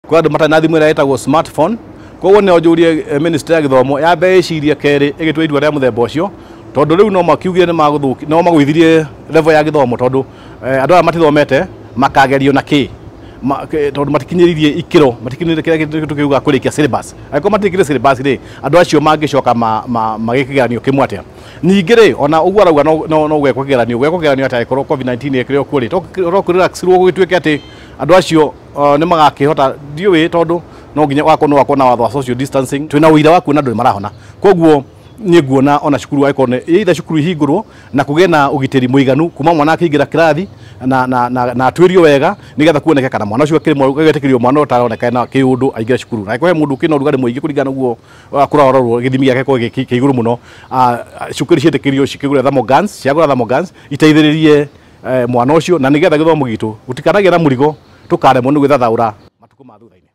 kwa andu matana thimu ira etagwo smartphone koguo ne ojurie minister ya githomo ya mbe iciria keri igitwa idwa ria muthemba ucio tondu riu no makiugire ni maguthuki no magwithirie level ya githomo tondu andu aya matithomete makagerio na ki tondu matikinyiririe ikiro matikinyiririe kira tukiuga kurikia syllabus aiko matikire syllabus ri andu acio mangicoka magikigeranio kimwe atia ningi ri ona uguo arauga no gwekwo kigeranio ata ikorwo covid-19 ikire okuri to relaxirwo gugituike ati andu acio ni magakihota ndiuwi tondu no nginya wako na watho wa social distancing twina uira wa kuona ndu marahona koguo ni nguona ona cukuru aiko ne either cukuru hingurwo na kuge na ugitiri muiganu kuma mwana akiingira kirathi na twirio wega nigetha kuoneka kana mwana ucio akiri getekirio mwana utaroneka na kiundu aingira cukuru na iko he mundu kina urugari muingi kuringana guo kurororwo githimi yake ko kiiguru muno cukuru cietekirio cikigura thermogans ciagura thermogans iteithiririe mwana ucio na nigetha githomo gitu gutikanagira na murigo tukaremwo ni gwithathaura matuko ma thutha-ini.